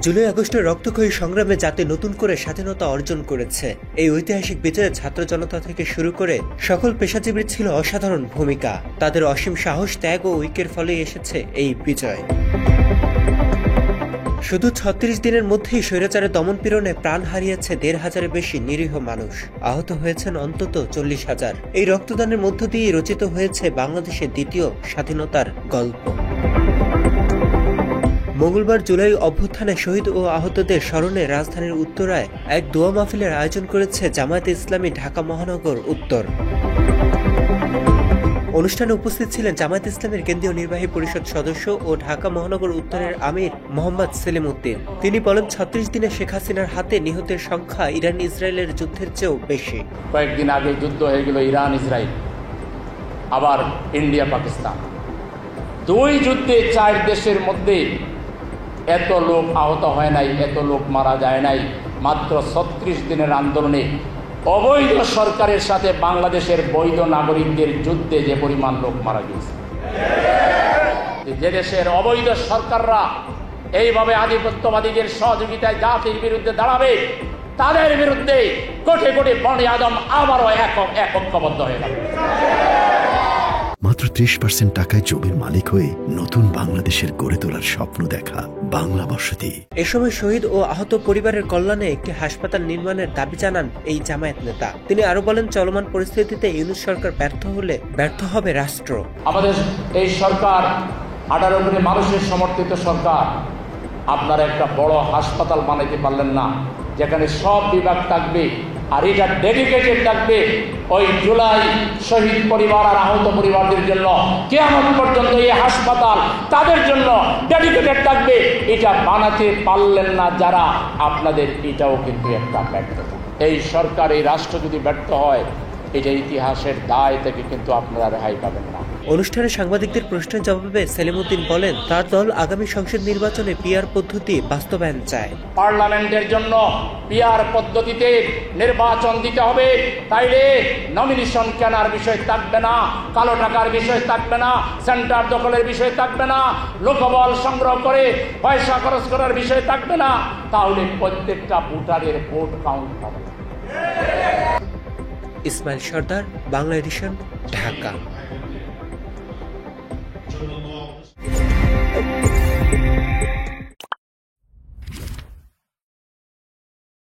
জুলাই আগস্টের রক্তক্ষয়ী সংগ্রামে জাতি নতুন করে স্বাধীনতা অর্জন করেছে। এই ঐতিহাসিক বিজয়ে ছাত্র জনতা থেকে শুরু করে সকল পেশাজীবীর ছিল অসাধারণ ভূমিকা। তাদের অসীম সাহস, ত্যাগ ও ঐক্যের ফলেই এসেছে এই বিজয়। শুধু ৩৬ দিনের মধ্যেই স্বৈরাচারের দমনপীড়নে প্রাণ হারিয়েছে ১৫০০-এর বেশি নিরীহ মানুষ, আহত হয়েছেন অন্তত ৪০,০০০। এই রক্তদানের মধ্য দিয়ে রচিত হয়েছে বাংলাদেশের দ্বিতীয় স্বাধীনতার গল্প। মঙ্গলবার জুলাই অভ্যুত্থানে শহীদ ও আহতদের স্মরণে রাজধানীর উত্তরায় এক দোয়া মাহফিলের আয়োজন করেছে জামায়াতে ইসলামী ঢাকা মহানগর উত্তর। অনুষ্ঠানে উপস্থিত ছিলেন জামায়াতে ইসলামের কেন্দ্রীয় নির্বাহী পরিষদ সদস্য ও ঢাকা মহানগর উত্তরের আমির মোহাম্মদ সেলিম উদ্দিন। তিনি বলেন, ৩৬ দিনে শেখ হাসিনার হাতে নিহতের সংখ্যা ইরান ইসরায়েলের যুদ্ধের চেয়েও বেশি। কয়েকদিন আগে যুদ্ধ হয়ে গেল ইরান ইসরায়েল, আবার ইন্ডিয়া পাকিস্তান। দুই যুদ্ধে ৪ দেশের মধ্যে এত লোক আহত হয় নাই, এত লোক মারা যায় নাই। মাত্র ৩৬ দিনের আন্দোলনে অবৈধ সরকারের সাথে বাংলাদেশের বৈধ নাগরিকদের যুদ্ধে যে পরিমাণ লোক মারা গিয়েছে। যে দেশের অবৈধ সরকাররা এইভাবে আধিপত্যবাদীদের সহযোগিতায় জাতির বিরুদ্ধে দাঁড়াবে, তাদের বিরুদ্ধে কোটি কোটি বনি আদম আবারও একবদ্ধ হয়ে যাবে। মাত্র ৩০% টাকায় জমির মালিক হয়ে নতুন বাংলাদেশের গড়ে তোলার স্বপ্ন দেখা বাংলা বসতি। এ সময় শহীদ ও আহত পরিবারের কল্যাণে একটি হাসপাতাল নির্মাণের দাবি জানান এই জামায়াত নেতা। তিনি আরো বলেন, চলমান পরিস্থিতিতে ইউনূস সরকার ব্যর্থ হলে ব্যর্থ হবে রাষ্ট্র। আমাদের এই সরকার ১৮ কোটি মানুষের সমর্থিত সরকার, আপনারা একটা বড় হাসপাতাল বানাইতে পারলেন না, যেখানে সব বিভাগ থাকবে, আর এটা ডেডিকেটেড থাকবে ওই জুলাই শহীদ পরিবার আর আহত পরিবারদের জন্য। কিয়ামত পর্যন্ত এই হাসপাতাল তাদের জন্য ডেডিকেটেড থাকবে। এটা বানাতে পারলেন না যারা, আপনাদের এটাও কিন্তু একটা ব্যর্থতা। এই সরকার, এই রাষ্ট্র যদি ব্যর্থ হয়, এটা ইতিহাসের দায় থেকে কিন্তু আপনারা রেহাই পাবেন না। অনুষ্ঠানে সাংবাদিকদের প্রশ্নের জবাবে সেলিম উদ্দিন বলেন, তার দল আগামী সংসদ নির্বাচনে পিআর পদ্ধতি বাস্তবায়ন চায়। পার্লামেন্টের জন্য পিআর পদ্ধতিতে নির্বাচন দিতে হবে, তাইলে নমিনেশন কেনার বিষয় থাকবে না, কালো টাকার বিষয় থাকবে না, সেন্টার দখলের বিষয় থাকবে না, লোকবল সংগ্রহ করে পয়সা খরচ করার বিষয় থাকবে না। তাহলে প্রত্যেকটা ভোটারের ভোট কাউন্ট হবে। ইসমাইল সর্দার, বাংলা এডিশন, ঢাকা।